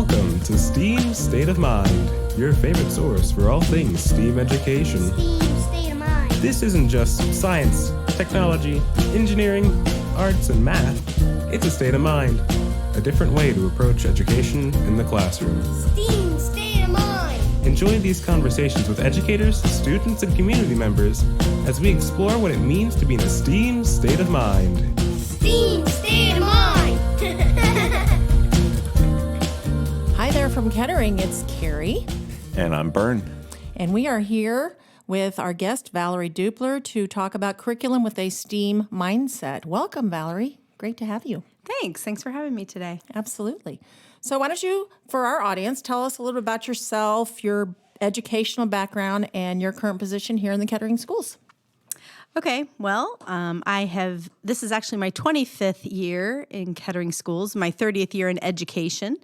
Welcome to STEAM State of Mind, your favorite source for all things STEAM education. STEAM State of Mind. This isn't just science, technology, engineering, arts, and math. It's a state of mind, a different way to approach education in the classroom. STEAM State of Mind. Enjoy these conversations with educators, students, and community members as we explore what it means to be in a STEAM state of mind. STEAM State of Mind. Hi there from Kettering, it's Kari. And I'm Bern. And we are here with our guest, Valerie Dupler, to talk about curriculum with a STEAM mindset. Welcome, Valerie. Great to have you. Thanks for having me today. Absolutely. So why don't you, for our audience, tell us a little bit about yourself, your educational background, and your current position here in the Kettering schools. Okay, well, this is actually my 25th year in Kettering schools, my 30th year in education,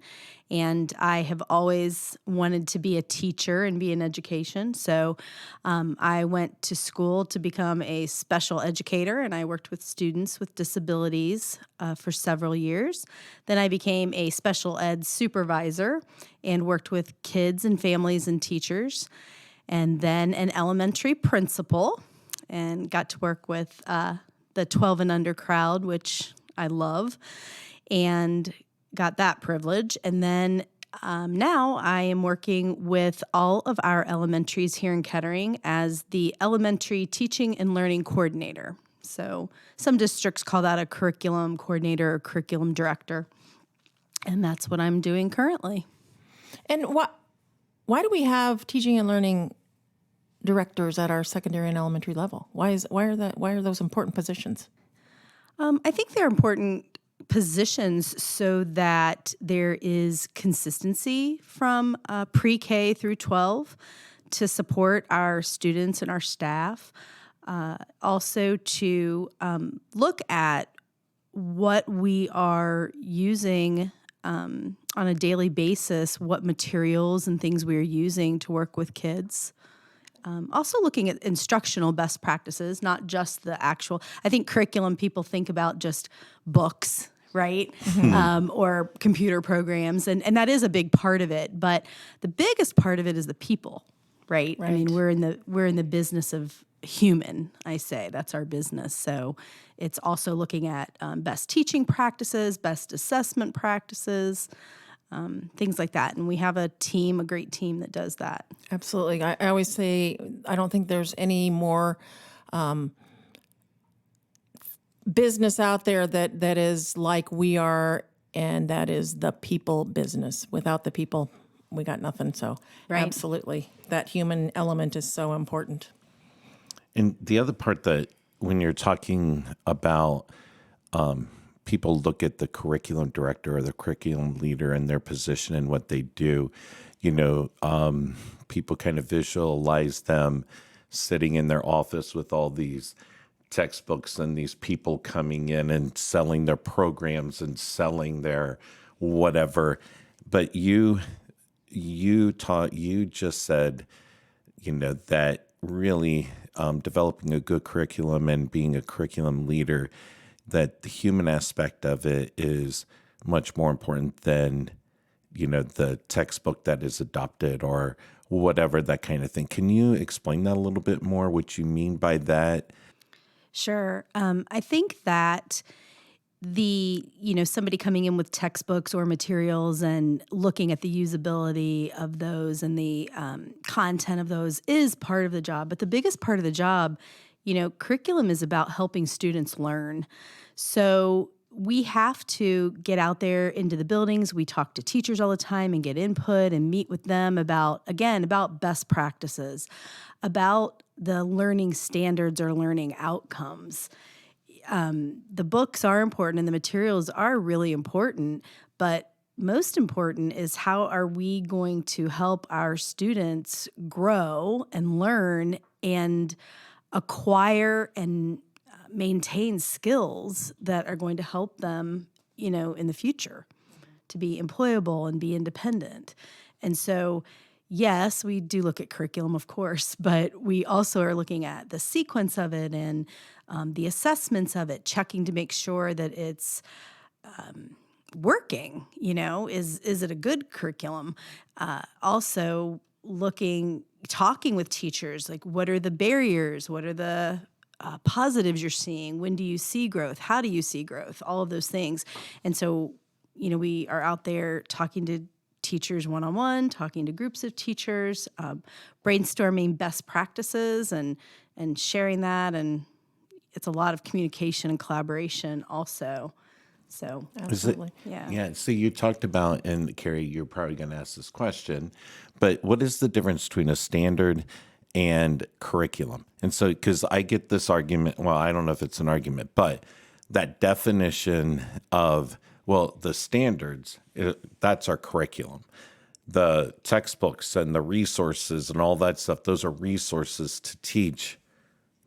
and I have always wanted to be a teacher and be in education. So I went to school to become a special educator, and I worked with students with disabilities for several years. Then I became a special ed supervisor and worked with kids and families and teachers, and then an elementary principal, and got to work with the 12 and under crowd, which I love, and got that privilege. And then now I am working with all of our elementaries here in Kettering as the elementary teaching and learning coordinator. So some districts call that a curriculum coordinator or curriculum director. And that's what I'm doing currently. And why do we have teaching and learning directors at our secondary and elementary level? Why are those important positions? I think they're important positions so that there is consistency from pre-K through 12 to support our students and our staff. Also to look at what we are using on a daily basis, what materials and things we are using to work with kids. Also looking at instructional best practices, not just the actual, I think curriculum people think about just books, right? Mm-hmm. Or computer programs, and that is a big part of it. But the biggest part of it is the people, right? I mean, we're in the business of human, I say. That's our business. So it's also looking at best teaching practices, best assessment practices, things like that. And we have a great team that does that. Absolutely. I always say I don't think there's any more business out there that is like we are, and that is the people business. Without the people, we got nothing. So Absolutely. That human element is so important. And the other part that when you're talking about people look at the curriculum director or the curriculum leader and their position and what they do, people kind of visualize them sitting in their office with all these textbooks and these people coming in and selling their programs and selling their whatever. But you just said, that really developing a good curriculum and being a curriculum leader, that the human aspect of it is much more important than, the textbook that is adopted or whatever, that kind of thing. Can you explain that a little bit more, what you mean by that? Sure. I think that somebody coming in with textbooks or materials and looking at the usability of those and the content of those is part of the job. But the biggest part of the job, curriculum is about helping students learn. So we have to get out there into the buildings. We talk to teachers all the time and get input and meet with them about best practices, about the learning standards or learning outcomes. The books are important and the materials are really important, but most important is how are we going to help our students grow and learn and acquire and maintain skills that are going to help them, in the future to be employable and be independent. And so, yes, we do look at curriculum, of course, but we also are looking at the sequence of it and the assessments of it, checking to make sure that it's working? Is it a good curriculum? Also talking with teachers, like what are the barriers? What are the positives you're seeing? When do you see growth? How do you see growth? All of those things. And so, we are out there talking to teachers one-on-one, talking to groups of teachers, brainstorming best practices and sharing that. And it's a lot of communication and collaboration also. So Absolutely. Yeah. So you talked about, and Kari, you're probably going to ask this question, but what is the difference between a standard and curriculum? And so, because I get this argument, well, I don't know if it's an argument, but that definition of, well, the standards, that's our curriculum. The textbooks and the resources and all that stuff, those are resources to teach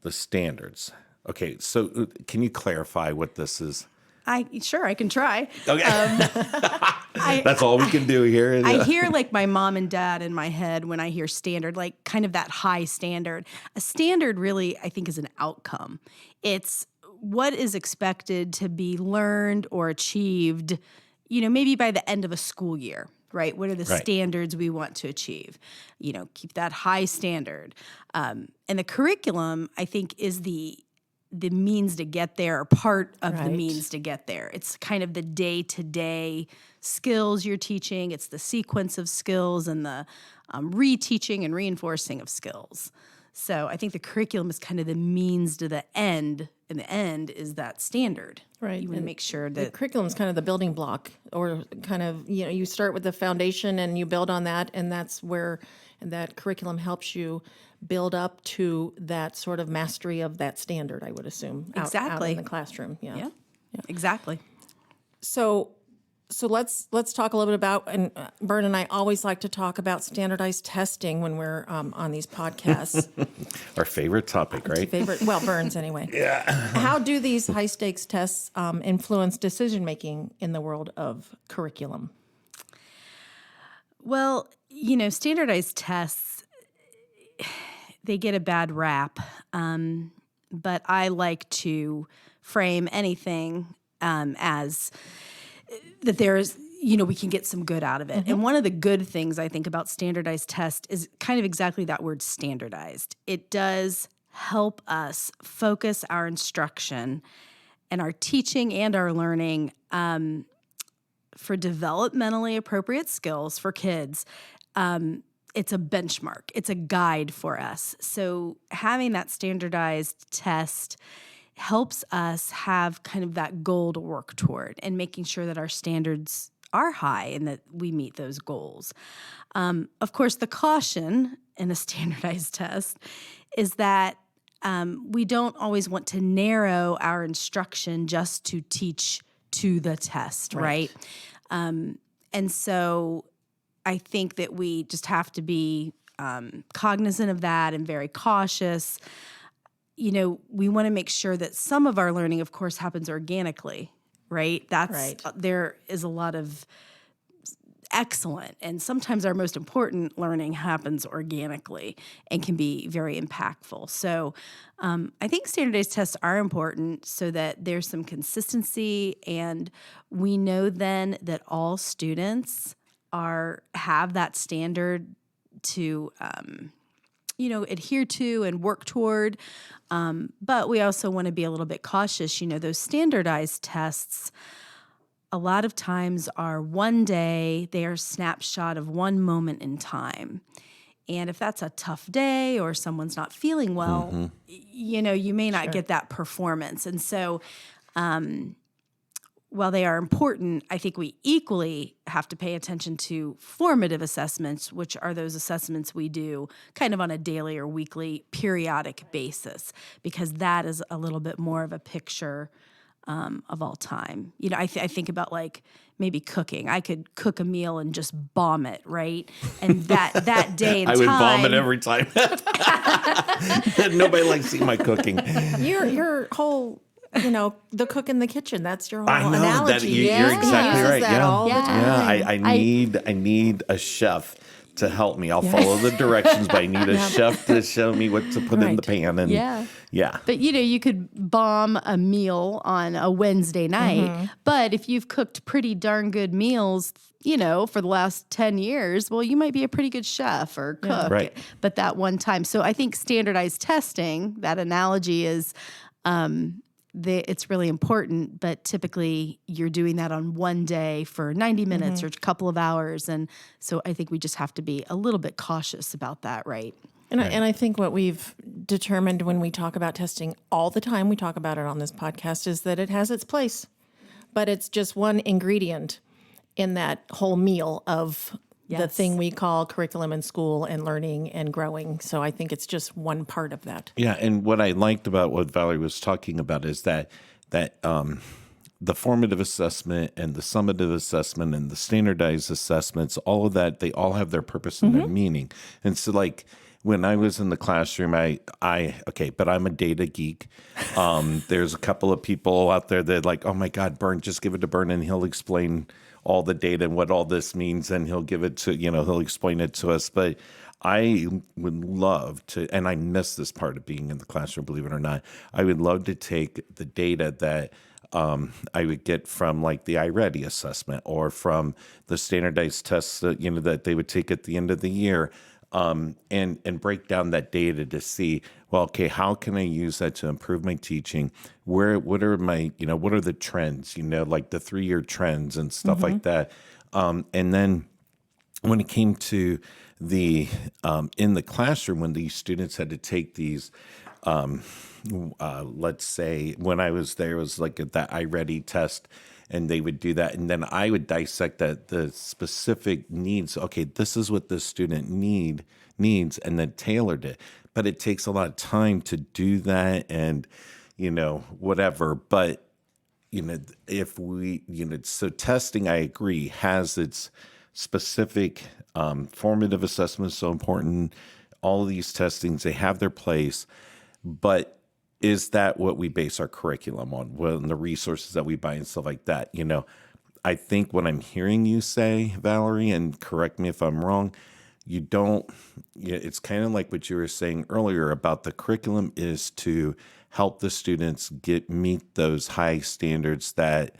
the standards. Okay, so can you clarify what this is? I can try. Okay. That's all we can do here. I hear like my mom and dad in my head when I hear standard, like kind of that high standard. A standard really, I think, is an outcome. It's what is expected to be learned or achieved, maybe by the end of a school year, right? What are the standards we want to achieve? Keep that high standard. And the curriculum, I think, is the means to get there, or part of the means to get there. It's kind of the day-to-day skills you're teaching. It's the sequence of skills and the reteaching and reinforcing of skills. So I think the curriculum is kind of the means to the end, and the end is that standard. Right. You want to make sure that the curriculum is kind of the building block, or kind of, you start with the foundation and you build on that, and that's where that curriculum helps you build up to that sort of mastery of that standard, I would assume. Out in the classroom. Yeah. Exactly. So let's talk a little bit about, and Bern and I always like to talk about standardized testing when we're on these podcasts. Our favorite topic, right? Bern's anyway. Yeah. How do these high stakes tests influence decision making in the world of curriculum? Well, standardized tests, they get a bad rap, but I like to frame anything as that there's, we can get some good out of it. Mm-hmm. And one of the good things I think about standardized tests is kind of exactly that word, standardized. It does help us focus our instruction and our teaching and our learning for developmentally appropriate skills for kids. It's a benchmark. It's a guide for us. So having that standardized test helps us have kind of that goal to work toward, and making sure that our standards are high and that we meet those goals. Of course, the caution in a standardized test is that we don't always want to narrow our instruction just to teach to the test, right? And so I think that we just have to be cognizant of that and very cautious. We want to make sure that some of our learning, of course, happens organically, right? There is a lot of excellent, and sometimes our most important learning happens organically and can be very impactful. So I think standardized tests are important so that there's some consistency, and we know then that all students have that standard to adhere to and work toward. But we also want to be a little bit cautious. Those standardized tests a lot of times are one day, they are a snapshot of one moment in time. And if that's a tough day or someone's not feeling well, you may not get that performance. And so while they are important, I think we equally have to pay attention to formative assessments, which are those assessments we do kind of on a daily or weekly periodic basis, because that is a little bit more of a picture of all time. I think about like maybe cooking. I could cook a meal and just bomb it, right? And that day and I time. would bomb it every time. Nobody likes seeing my cooking. Your whole... the cook in the kitchen. That's your whole I know analogy. that you're exactly right. That all the time. I need a chef to help me. I'll follow the directions, but I need a chef to show me what to put in the pan. And yeah. But you could bomb a meal on a Wednesday night, but if you've cooked pretty darn good meals, for the last 10 years, well, you might be a pretty good chef or cook. Right. But that one time. So I think standardized testing, that analogy is it's really important, but typically you're doing that on one day for 90 minutes or a couple of hours. And so I think we just have to be a little bit cautious about that, right? And I think what we've determined when we talk about testing all the time, we talk about it on this podcast, is that it has its place, but it's just one ingredient in that whole meal of the thing we call curriculum in school and learning and growing. So I think it's just one part of that. Yeah, and what I liked about what Valerie was talking about is that the formative assessment and the summative assessment and the standardized assessments, all of that, they all have their purpose and their meaning. And so like when I was in the classroom, but I'm a data geek. There's a couple of people out there that like, oh my God, Bern, just give it to Bern and he'll explain all the data and what all this means, and he'll give it to, he'll explain it to us. But I would love to, and I miss this part of being in the classroom, believe it or not. I would love to take the data that I would get from like the iReady assessment or from the standardized tests that, that they would take at the end of the year, and break down that data to see, well, okay, how can I use that to improve my teaching? What are my, what are the trends, like the 3-year trends and stuff like that. And then when it came to the, in the classroom, when these students had to take these, let's say when I was there, it was like that iReady test, and they would do that. And then I would dissect the specific needs. Okay, this is what this student needs, and then tailored it. But it takes a lot of time to do that and, whatever. But, if we, so testing, I agree, has its specific formative assessment is so important. All of these testings, they have their place. But is that what we base our curriculum on? Well, and the resources that we buy and stuff like that, I think what I'm hearing you say, Valerie, and correct me if I'm wrong, you don't, it's kind of like what you were saying earlier about the curriculum is to help the students meet those high standards that,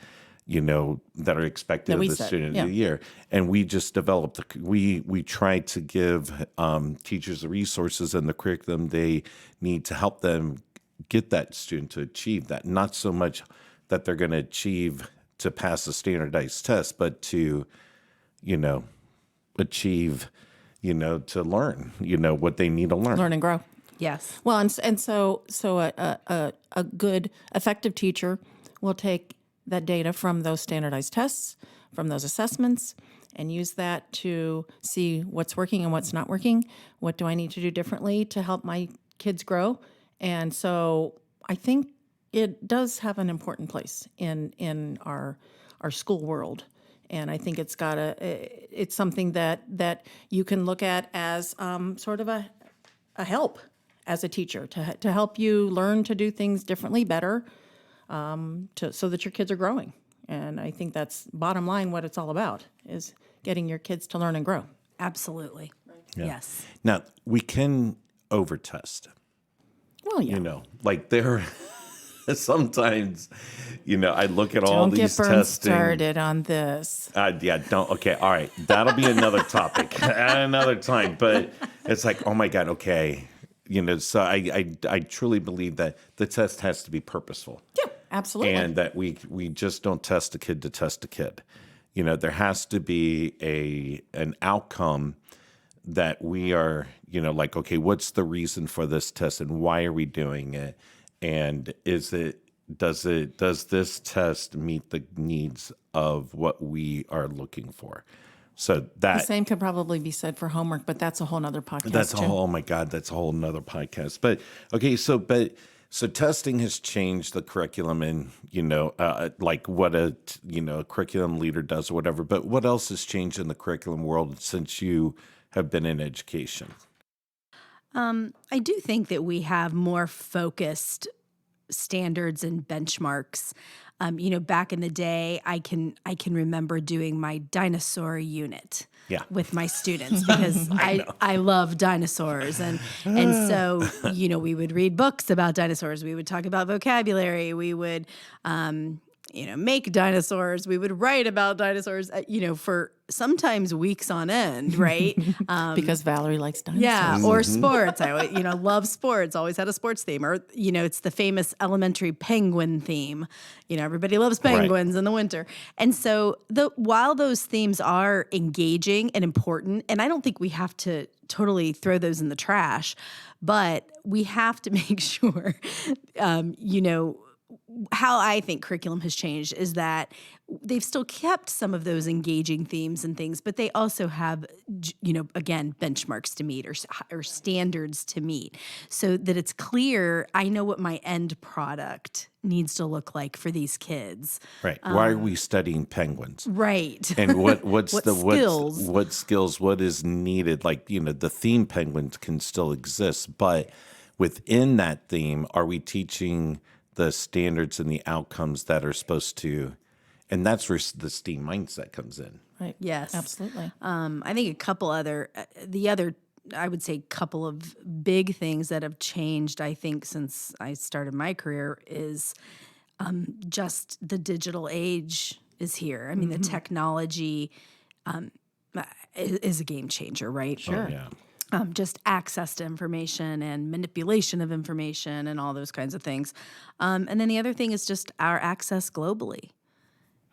that are expected of the student of the year. And we just developed, we try to give teachers the resources and the curriculum they need to help them get that student to achieve that. Not so much that they're going to achieve to pass a standardized test, but to, achieve, to learn, what they need to learn. Learn and grow. Yes. Well, and so a good, effective teacher will take that data from those standardized tests, from those assessments, and use that to see what's working and what's not working. What do I need to do differently to help my kids grow? And so I think it does have an important place in our school world. And I think it's something that you can look at as sort of a help as a teacher to help you learn to do things differently, better, so that your kids are growing. And I think that's bottom line what it's all about, is getting your kids to learn and grow. Absolutely. Yeah. Yes. Now, we can over-test. Well, yeah. Like there sometimes, I look at all these Don't get Bern testing. started on this. Don't. Okay, all right. That'll be another topic at another time. But it's like, oh my God, okay. So I truly believe that the test has to be purposeful. Yeah, absolutely. And that we just don't test a kid to test a kid. There has to be an outcome that we are, like, okay, what's the reason for this test and why are we doing it? And does this test meet the needs of what we are looking for? So the same could probably be said for homework, but that's a whole nother podcast. Oh my God, that's a whole nother podcast. But okay, so testing has changed the curriculum and, like what a curriculum leader does or whatever. But what else has changed in the curriculum world since you have been in education? I do think that we have more focused standards and benchmarks. Back in the day, I can remember doing my dinosaur unit. Yeah. With my students because I love dinosaurs and so we would read books about dinosaurs, we would talk about vocabulary, we would make dinosaurs, we would write about dinosaurs for sometimes weeks on end, right? Because Valerie likes dinosaurs. Yeah, or sports. I always, love sports. Always had a sports theme, or it's the famous elementary penguin theme. Everybody loves penguins in the winter, and so while those themes are engaging and important, and I don't think we have to totally throw those in the trash, but we have to make sure, how I think curriculum has changed is that they've still kept some of those engaging themes and things, but they also have, again, benchmarks to meet or standards to meet so that it's clear I know what my end product needs to look like for these kids. Right. Why are we studying penguins? Right. And what skills? What is needed? Like, the theme penguins can still exist, but within that theme, are we teaching the standards and the outcomes that are supposed to, and that's where the STEAM mindset comes in. Right. Yes. Absolutely. I think a couple I would say couple of big things that have changed, I think, since I started my career is just the digital age is here. I mean, the technology is a game changer, right? Sure. Oh, yeah. Just access to information and manipulation of information and all those kinds of things. And then the other thing is just our access globally,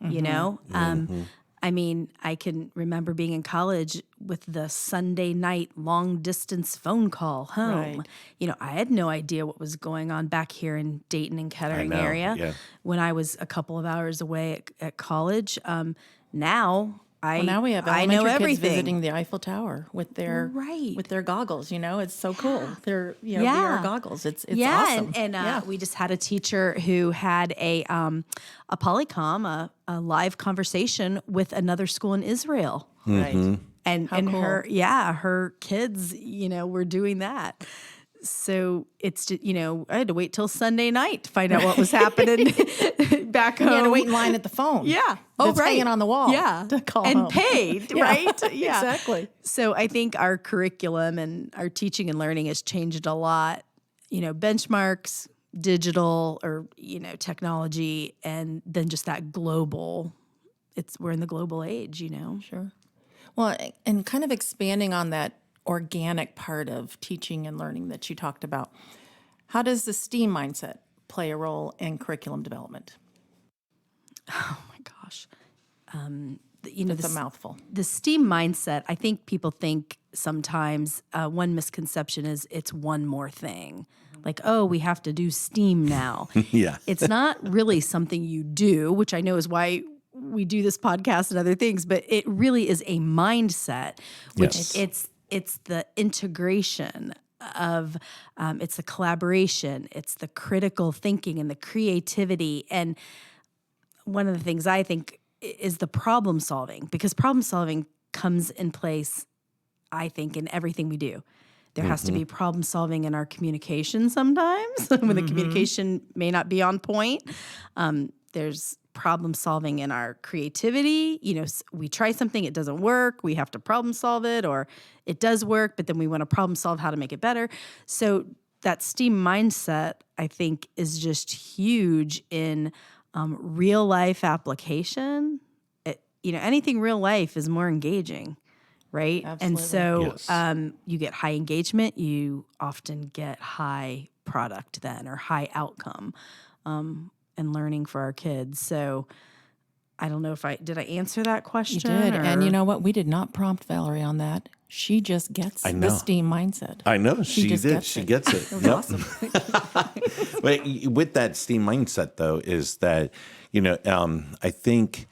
I mean, I can remember being in college with the Sunday night long distance phone call home. Right. I had no idea what was going on back here in Dayton and Kettering area when I was a couple of hours away at college. Now we have I know elementary kids everything. visiting the Eiffel Tower with their goggles. It's so cool. They're VR goggles. It's awesome. And we just had a teacher who had a Polycom, a live conversation with another school in Israel. Right. And cool. her kids, were doing that. So it's just, I had to wait till Sunday night to find out what was happening back home. You had to wait in line at the phone. Yeah. That's hanging on the wall. Yeah. To call and home. paid, right? Yeah. Exactly. So I think our curriculum and our teaching and learning has changed a lot. Benchmarks, digital or, technology, and then just that global. We're in the global age, Sure. Well, and kind of expanding on that organic part of teaching and learning that you talked about. How does the STEAM mindset play a role in curriculum development? Oh my gosh. It's a mouthful. The STEAM mindset, I think people think sometimes one misconception is it's one more thing. Like, oh, we have to do STEAM now. Yeah. It's not really something you do, which I know is why we do this podcast and other things, but it really is a mindset, which it's the integration of, it's the collaboration, it's the critical thinking and the creativity. And one of the things I think is the problem solving, because problem solving comes in place, I think, in everything we do. There has to be problem solving in our communication sometimes when the communication may not be on point. There's problem solving in our creativity. We try something, it doesn't work. We have to problem solve it, or it does work, but then we want to problem solve how to make it better. So that STEAM mindset, I think, is just huge in real life application. Anything real life is more engaging, right? Absolutely. And so you get high engagement, you often get high product then, or high outcome. And learning for our kids. So I don't know if did I answer that question? You did. And you know what? We did not prompt Valerie on that. She just gets the STEAM mindset. I know. She just did. gets She it. gets it. It was awesome. But with that STEAM mindset, though, is that, I think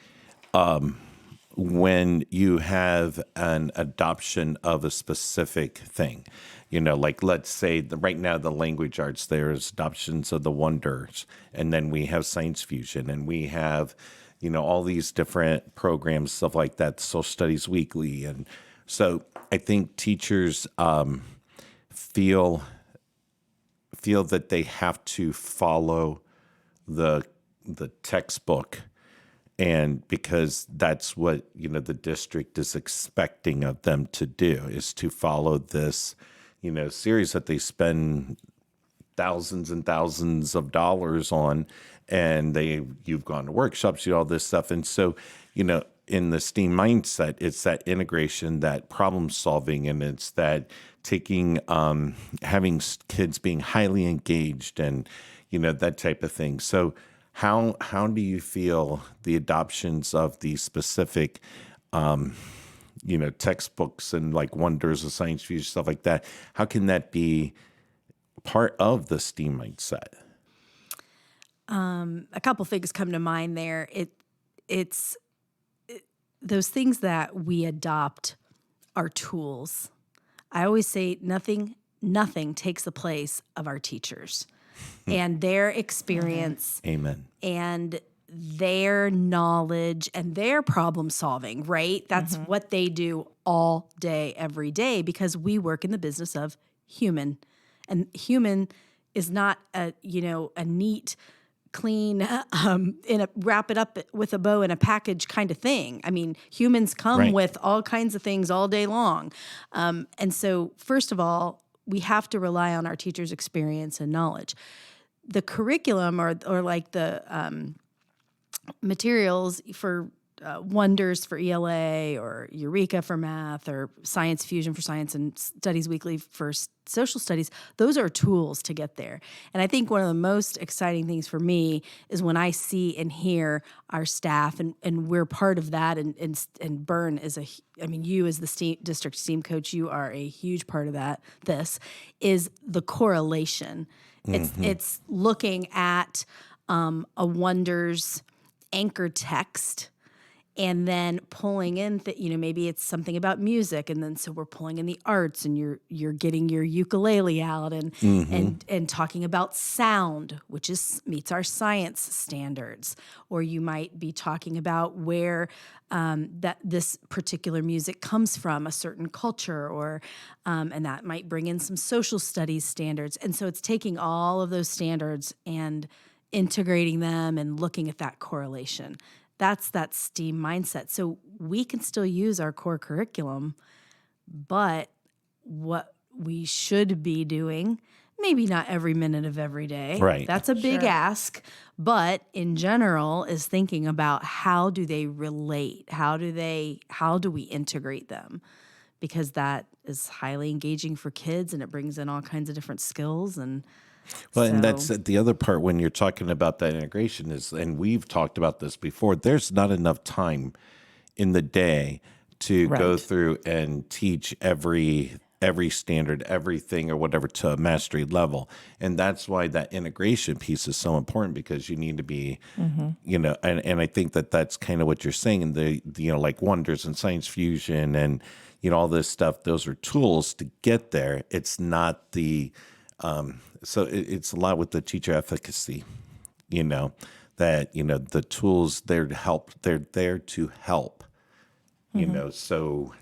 when you have an adoption of a specific thing, like let's say right now the language arts, there's adoptions of the wonders, and then we have science fusion, and we have, all these different programs, stuff like that, social studies weekly. And so I think teachers feel that they have to follow the the textbook, and because that's what the district is expecting of them to do, is to follow this series that they spend thousands and thousands of dollars on, and you've gone to workshops, all this stuff. And so in the STEAM mindset, it's that integration, that problem solving, and it's that taking having kids being highly engaged, and that type of thing. So how do you feel the adoptions of these specific textbooks and like Wonders of Science Fusion, stuff like that, how can that be part of the STEAM mindset? A couple things come to mind there. It's those things that we adopt are tools. I always say nothing takes the place of our teachers and their experience. Amen. And their knowledge and their problem solving, right? That's what they do all day, every day, because we work in the business of human. And human is not a neat, clean, wrap it up with a bow in a package kind of thing. I mean, humans come with all kinds of things all day long. And so first of all, we have to rely on our teachers' experience and knowledge. The curriculum or like the materials for Wonders for ELA or Eureka for math or Science Fusion for science and Studies Weekly for social studies, those are tools to get there. And I think one of the most exciting things for me is when I see and hear our staff, and we're part of that, and Bern is you as the district STEAM coach, you are a huge part of that. This is the correlation. It's looking at a Wonders anchor text and then pulling in, maybe it's something about music, and then so we're pulling in the arts, and you're getting your ukulele out, and talking about sound, which meets our science standards, or you might be talking about where that this particular music comes from, a certain culture, or and that might bring in some social studies standards, and so it's taking all of those standards and integrating them and looking at that correlation. That's that STEAM mindset. So we can still use our core curriculum, but what we should be doing, maybe not every minute of every day. Right. That's a big ask, but in general is thinking about how do they relate? How do we integrate them? Because that is highly engaging for kids, and it brings in all kinds of different skills. And and that's the other part when you're talking about that integration is, and we've talked about this before, there's not enough time in the day to go through and teach every standard, everything or whatever to a mastery level. And that's why that integration piece is so important, because you need to be, and I think that's kind of what you're saying, in the like Wonders and Science Fusion and, all this stuff, those are tools to get there. It's not the, so it's a lot with the teacher efficacy, that, the tools they're there to help, so,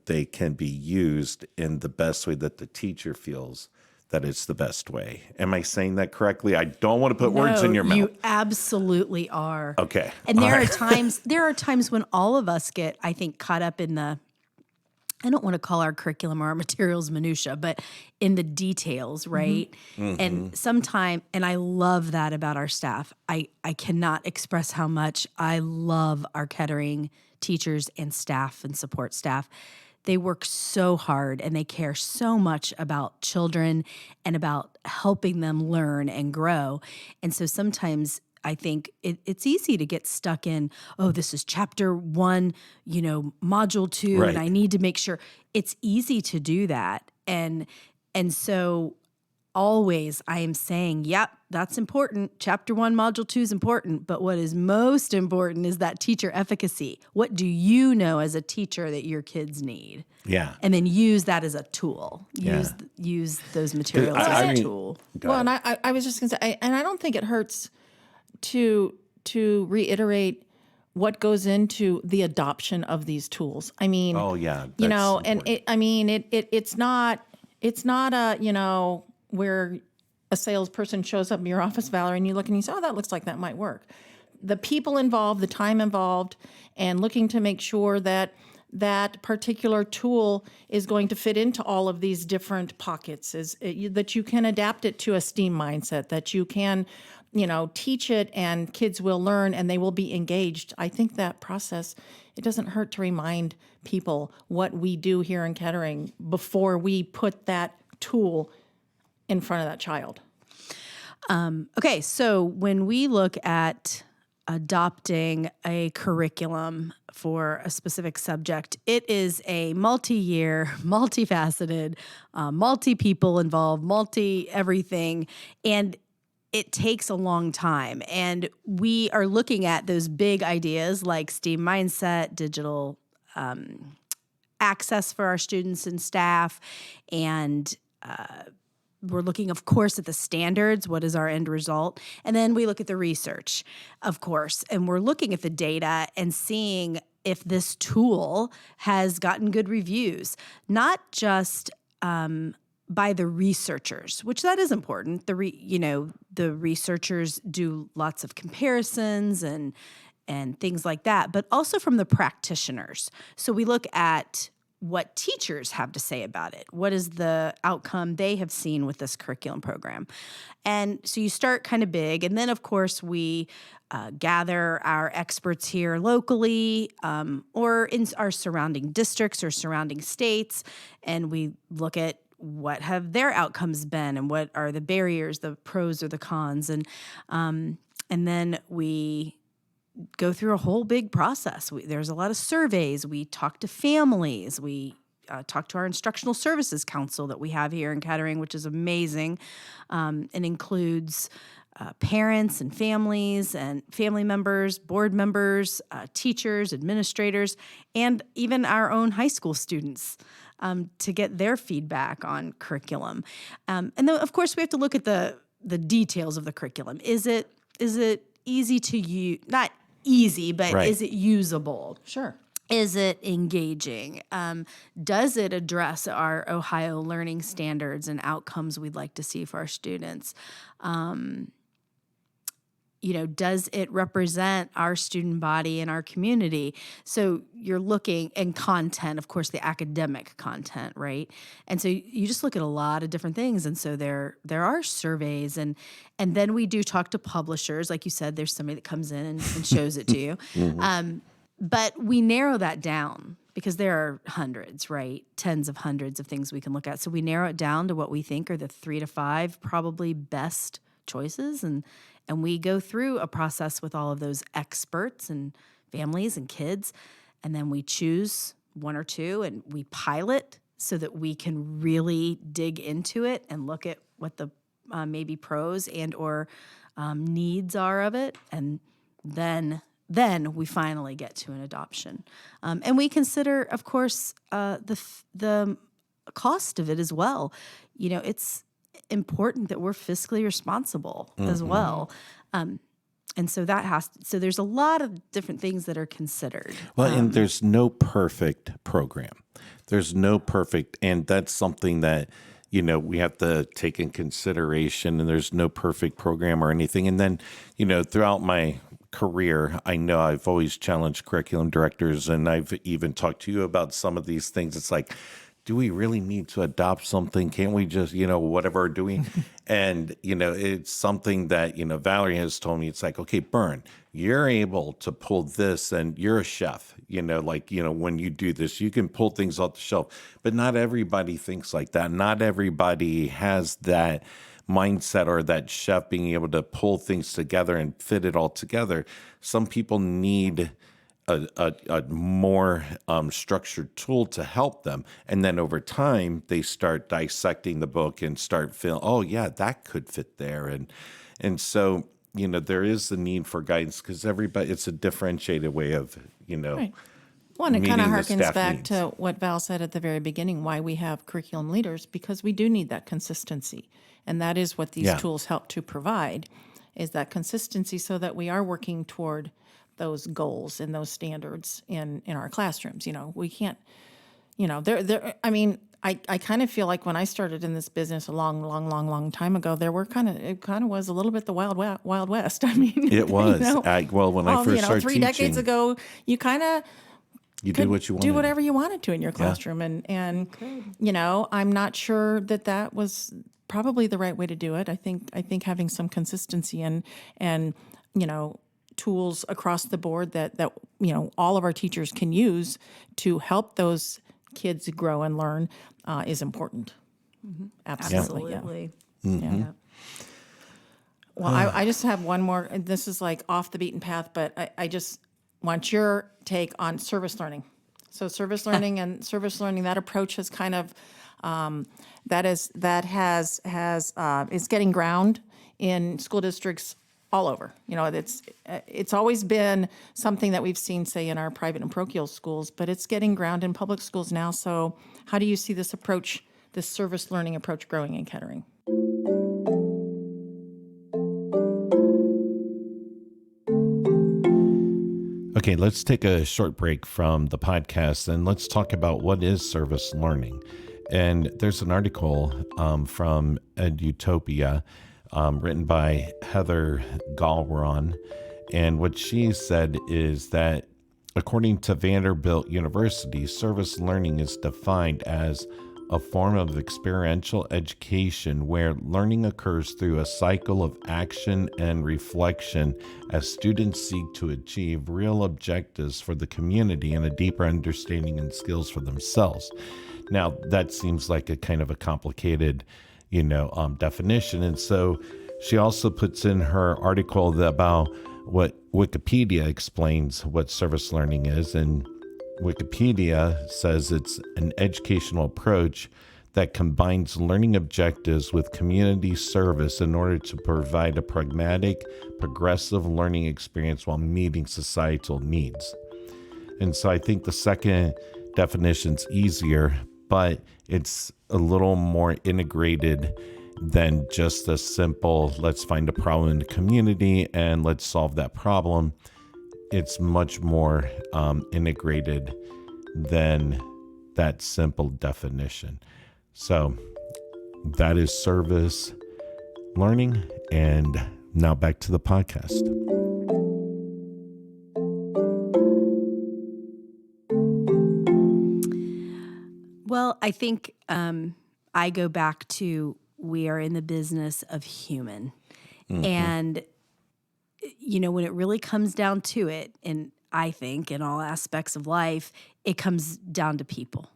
they can be used in the best way that the teacher feels that it's the best way. Am I saying that correctly? I don't want to put words in your mouth. You absolutely are. Okay. And there are times when all of us get, I think, caught up in I don't want to call our curriculum or our materials minutia, but in the details, right? And and I love that about our staff. I cannot express how much I love our Kettering teachers and staff and support staff. They work so hard and they care so much about children and about helping them learn and grow. And so sometimes I think it's easy to get stuck in, this is chapter 1, module 2, and I need to make sure. It's easy to do that. And so always I am saying, yep, that's important. Chapter 1, module 2 is important. But what is most important is that teacher efficacy. What do you know as a teacher that your kids need? Yeah. And then use that as a tool. Use those materials as a tool. Well, and I was just going to say, and I don't think it hurts to reiterate what goes into the adoption of these tools. I mean, that's and important. it's not a, where a salesperson shows up in your office, Valerie, and you look and you say, oh, that looks like that might work. The people involved, the time involved, and looking to make sure that that particular tool is going to fit into all of these different pockets, that you can adapt it to a STEAM mindset, that you can, teach it and kids will learn and they will be engaged. I think that process, it doesn't hurt to remind people what we do here in Kettering before we put that tool in front of that child. Okay, so when we look at adopting a curriculum for a specific subject, it is a multi-year, multifaceted, multi-people involved, multi-everything, and it takes a long time. And we are looking at those big ideas like STEAM mindset, digital access for our students and staff, and we're looking, of course, at the standards. What is our end result? And then we look at the research, of course, and we're looking at the data and seeing if this tool has gotten good reviews, not just by the researchers, which that is important. The researchers do lots of comparisons and things like that, but also from the practitioners. So we look at what teachers have to say about it. What is the outcome they have seen with this curriculum program? And so you start kind of big. And then, of course, we gather our experts here locally or in our surrounding districts or surrounding states. And we look at what have their outcomes been and what are the barriers, the pros or the cons. And then we go through a whole big process. There's a lot of surveys. We talk to families. We talk to our instructional services council that we have here in Kettering, which is amazing. It includes parents and families and family members, board members, teachers, administrators, and even our own high school students to get their feedback on curriculum. And then, of course, we have to look at the details of the curriculum. Is it easy to use? Not easy, but Right. Is it usable? Sure. Is it engaging? Does it address our Ohio learning standards and outcomes we'd like to see for our students? Does it represent our student body and our community? So you're looking, and content, of course, the academic content, right? And so you just look at a lot of different things. And so there are surveys, and then we do talk to publishers. Like you said, there's somebody that comes in and shows it to you. Mm-hmm. But we narrow that down because there are hundreds, right? Tens of hundreds of things we can look at. So we narrow it down to what we think are the 3 to 5 probably best choices. And we go through a process with all of those experts and families and kids. And then we choose 1 or 2 and we pilot so that we can really dig into it and look at what the maybe pros and or needs are of it. And then we finally get to an adoption. And we consider, of course, the cost of it as well. It's important that we're fiscally responsible as well. And so so there's a lot of different things that are considered. Well, and there's no perfect program. There's no perfect, and that's something that, we have to take in consideration, and there's no perfect program or anything. And then, throughout my career, I know I've always challenged curriculum directors, and I've even talked to you about some of these things. It's like, do we really need to adopt something? Can't we just, whatever do we? And, it's something that, Valerie has told me. It's like, okay, Bern, you're able to pull this, and you're a chef, when you do this, you can pull things off the shelf. But not everybody thinks like that. Not everybody has that mindset or that chef being able to pull things together and fit it all together. Some people need a more structured tool to help them. And then over time, they start dissecting the book and start feeling, oh, yeah, that could fit there. And so, there is the need for guidance because it's a differentiated way of, Right. Well, and it kind of meeting the harkens staff back needs. to what Val said at the very beginning, why we have curriculum leaders, because we do need that consistency. And that is what these tools help to provide, is that consistency so that we are working toward those goals and those standards in our classrooms. We can't, I kind of feel like when I started in this business a long time ago, it kind of was a little bit the Wild West. I mean, It was. You know, When I first started 3 teaching, decades ago, you kind of you did what you wanted. do whatever you wanted to in your classroom, and you know, I'm not sure that was probably the right way to do it. I think having some consistency and you know, tools across the board that you know, all of our teachers can use to help those kids grow and learn is important. Absolutely. Yeah. Well, I just have one more, and this is like off the beaten path, but I just want your take on service learning. So service learning that approach has kind of is getting ground in school districts all over. You know, it's always been something that we've seen, say, in our private and parochial schools, but it's getting ground in public schools now. So how do you see this approach, this service learning approach, growing in Kettering? Okay, let's take a short break from the podcast and let's talk about what is service learning. And there's an article from Edutopia written by Heather Galron. And what she said is that according to Vanderbilt University, service learning is defined as a form of experiential education where learning occurs through a cycle of action and reflection as students seek to achieve real objectives for the community and a deeper understanding and skills for themselves. Now, that seems like a kind of a complicated, definition. And so she also puts in her article about what Wikipedia explains what service learning is. And Wikipedia says it's an educational approach that combines learning objectives with community service in order to provide a pragmatic, progressive learning experience while meeting societal needs. And so I think the second definition's easier, but it's a little more integrated than just a simple, let's find a problem in the community and let's solve that problem. It's much more integrated than that simple definition. So that is service learning. And now back to the podcast. Well, I think I go back to we are in the business of human. Mm-hmm. And, when it really comes down to it, and I think in all aspects of life, it comes down to people,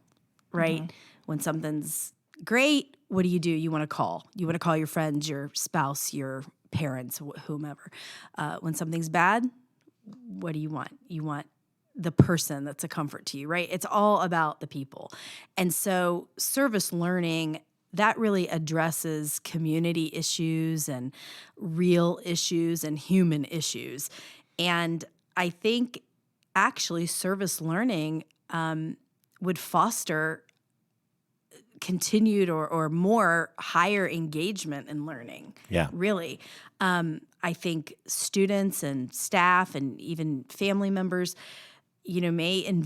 right? Mm-hmm. When something's great, what do? You want to call. You want to call your friends, your spouse, your parents, whomever. When something's bad, what do you want? You want the person that's a comfort to you, right? It's all about the people. And so service learning, that really addresses community issues and real issues and human issues. And I think actually service learning would foster continued or more higher engagement in learning. Yeah. Really. I think students and staff and even family members may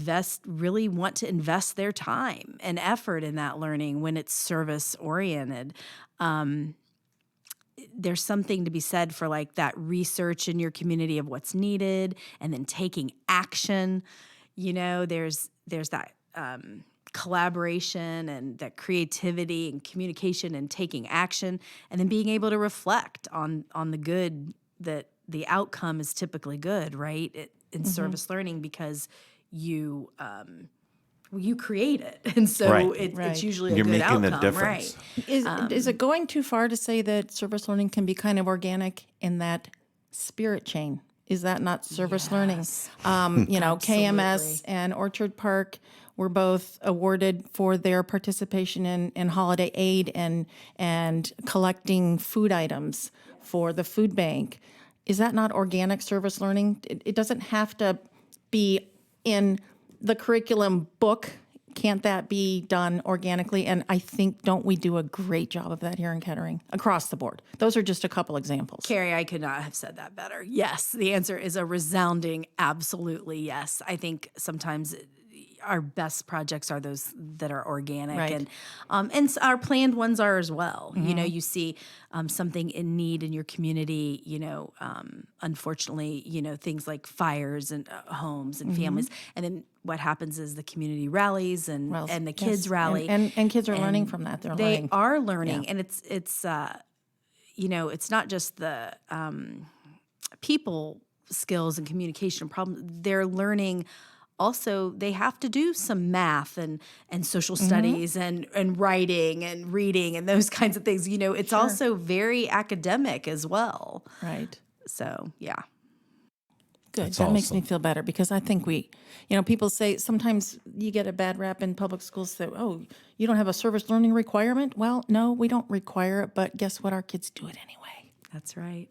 really want to invest their time and effort in that learning when it's service-oriented. There's something to be said for like that research in your community of what's needed and then taking action. There's that collaboration and that creativity and communication and taking action and then being able to reflect on the good, that the outcome is typically good, right? In mm-hmm. service learning because you create it, and so right. It's usually You're a good making outcome, a difference. Right? Is it going too far to say that service learning can be kind of organic in that spirit chain? Is that not service learning? KMS and Orchard Park were both awarded for their participation in holiday aid and collecting food items for the food bank. Is that not organic service learning? It doesn't have to be in the curriculum book. Can't that be done organically? And I think, don't we do a great job of that here in Kettering across the board? Those are just a couple examples. Kari, I could not have said that better. Yes, the answer is a resounding absolutely yes. I think sometimes our best projects are those that are organic, Right. and our planned ones are as well. You see something in need in your community. Unfortunately, things like fires and homes and families, and then what happens is the community rallies and the kids rally, and kids are learning from that. They're they learning. are learning, and it's it's not just the people skills and communication problems. They're learning also, they have to do some math and social studies and writing and reading and those kinds of things. It's also very academic as well. Right. So, yeah. Good. That's That makes awesome. me feel better because I think people say sometimes you get a bad rap in public schools that, oh, you don't have a service learning requirement. Well, no, we don't require it, but guess what? Our kids do it anyway That's right.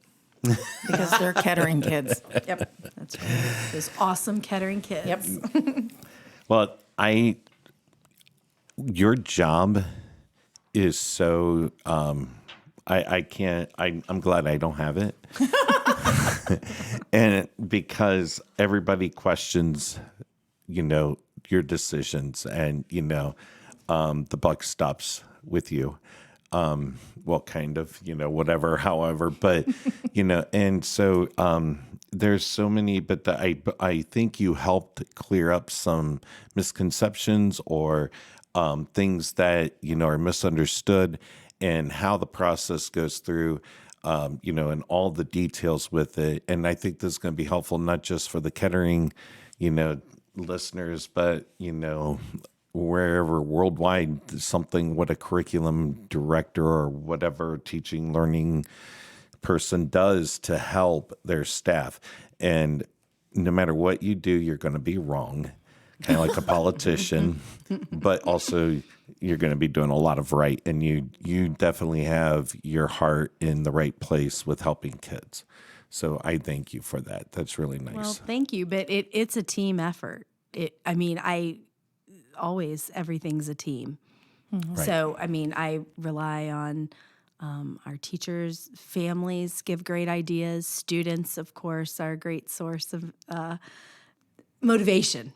because they're Kettering kids. Yep. That's right. Those awesome Kettering kids. Yep. Well, your job is so, I can't, I'm glad I don't have it. And because everybody questions, your decisions and, the buck stops with you. Well, kind of, whatever, however, but, and so there's so many, but I think you helped clear up some misconceptions or things that, are misunderstood and how the process goes through, and all the details with it. And I think this is going to be helpful, not just for the Kettering, listeners, but, wherever worldwide, something what a curriculum director or whatever teaching learning person does to help their staff. And no matter what you do, you're going to be wrong, kind of like a politician, but also you're going to be doing a lot of right. And you definitely have your heart in the right place with helping kids. So I thank you for that. That's really nice. Well, thank you. But it's a team effort. Everything's a team. Mm-hmm. Right. So, I rely on our teachers, families give great ideas. Students, of course, are a great source of motivation.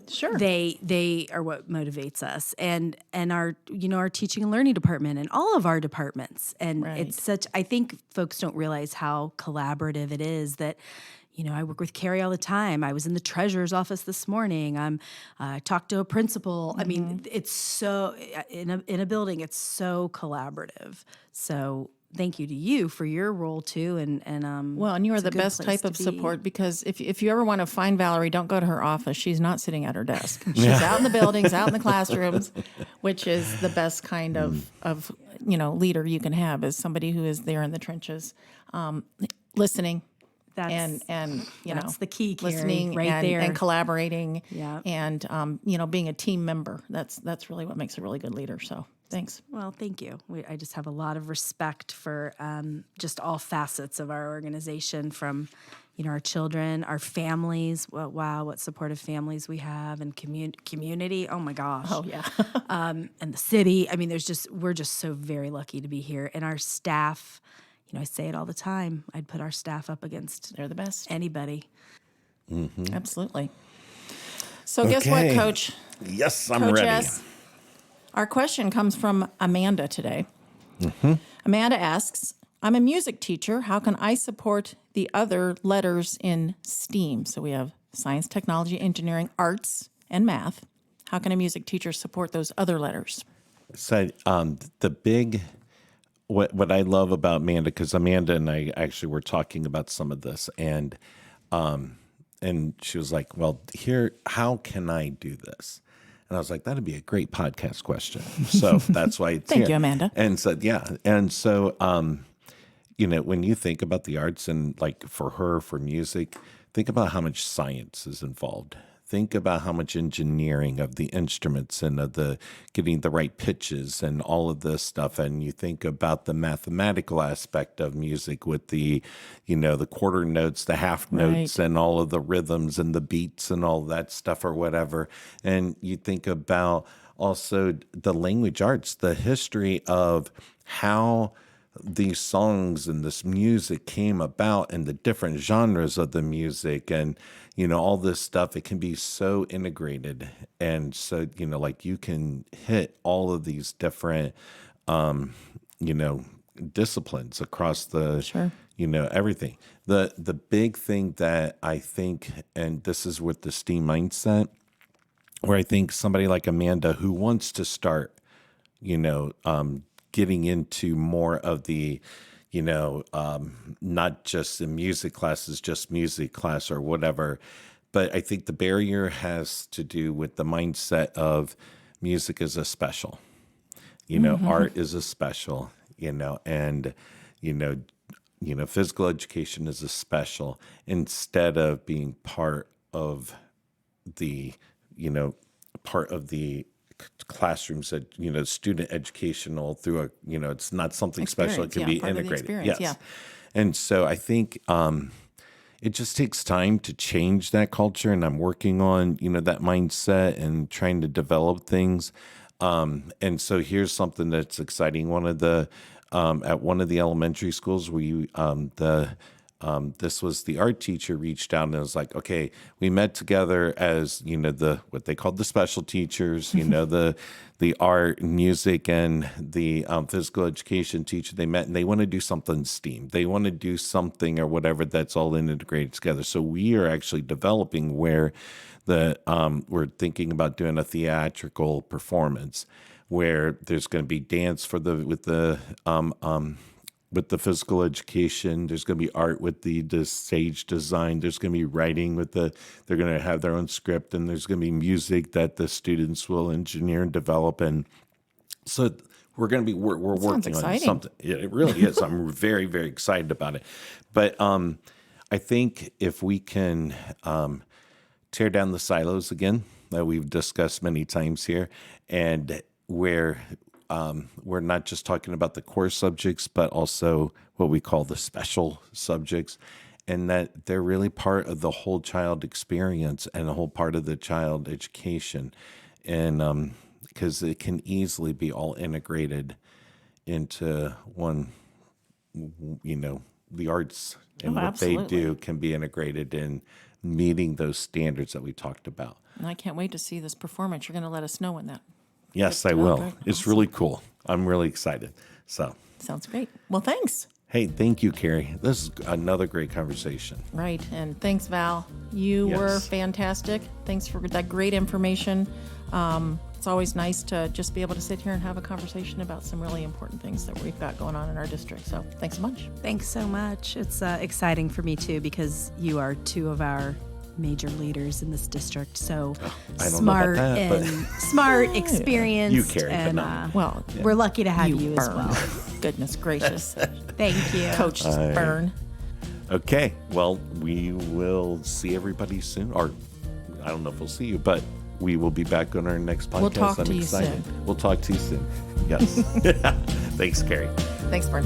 Sure. They are what motivates us, and our our teaching and learning department and all of our departments. And Right. it's I think folks don't realize how collaborative it is that. I work with Kari all the time. I was in the treasurer's office this morning. I talked to a principal. It's so in a building. It's so collaborative. So thank you to you for your role too. And You are it's a the good best place type of to be. support because if you ever want to find Valerie, don't go to her office. She's not sitting at her desk. She's out in the buildings, out in the classrooms, which is the best kind of leader you can have is somebody who is there in the trenches, listening. That's That's the key, Kari, listening right and, there. and collaborating Yeah. and being a team member. That's really what makes a really good leader. So thanks. Well, thank you. I just have a lot of respect for just all facets of our organization, from our children, our families. Well, wow, what supportive families we have, and community. Oh my gosh. Oh yeah. And the city. We're just so very lucky to be here, and our staff. I say it all the time. I'd put our staff up against They're the best. anybody. Absolutely. So guess what, Okay. Coach? Yes, I'm Coach ready. S, our question comes from Amanda today. Amanda asks, I'm a music teacher. How can I support the other letters in STEAM? So we have science, technology, engineering, arts, and math. How can a music teacher support those other letters? So the big, what I love about Amanda, because Amanda and I actually were talking about some of this, and she was like, well, how can I do this? And I was like, that'd be a great podcast question. So that's why it's Thank here. you, Amanda. And so, yeah. And so, when you think about the arts and like for her, for music, think about how much science is involved. Think about how much engineering of the instruments and of the getting the right pitches and all of this stuff. And you think about the mathematical aspect of music with the, the quarter notes, the half notes, Right. and all of the rhythms and the beats and all that stuff or whatever. And you think about also the language arts, the history of how these songs and this music came about and the different genres of the music. And, all this stuff. It can be so integrated. And so, like you can hit all of these different, disciplines across the, everything. The big thing that I think, and this is with the STEAM mindset, where I think somebody like Amanda who wants to start, getting into more of the, not just in music classes, just music class or whatever. But I think the barrier has to do with the mindset of music is a special, art is a special, and, physical education is a special instead of being part of the, classrooms that, student educational through a, it's not something special. It can be integrated. Yes. And so I think, it just takes time to change that culture. And I'm working on, that mindset and trying to develop things. And so here's something that's exciting. One of the, at one of the elementary schools, this was the art teacher reached out and was like, okay, we met together as, what they called the special teachers, the art, music, and the physical education teacher. They met and they want to do something STEAM. They want to do something or whatever that's all integrated together. So we are actually developing where we're thinking about doing a theatrical performance where there's going to be dance with the physical education. There's going to be art with the stage design. There's going to be writing they're going to have their own script, and there's going to be music that the students will engineer and develop. And so we're working on something. Yeah, it really is. I'm very, very excited about it. But I think if we can tear down the silos again that we've discussed many times here, and where we're not just talking about the core subjects, but also what we call the special subjects, and that they're really part of the whole child experience and a whole part of the child education. And because it can easily be all integrated into one, the arts and what they do can be integrated in meeting those standards that we talked about. And I can't wait to see this performance. You're going to let us know when that. Yes, I will. It's really cool. I'm really excited. So sounds great. Well, thanks. Hey, thank you, Kari. This is another great conversation. Right. And thanks, Val. You were fantastic. Thanks for that great information. It's always nice to just be able to sit here and have a conversation about some really important things that we've got going on in our district. So thanks so much. Thanks so much. It's exciting for me, too, because you are two of our major leaders in this district. So smart, experienced. You, Kari, and we're lucky to have you as well. Goodness gracious. Thank you. Coach Bern. Okay. Well, we will see everybody soon. Or I don't know if we'll see you, but we will be back on our next podcast. We'll talk to you excited. soon. We'll talk to you soon. Yes. Thanks, Kari. Thanks, Bern.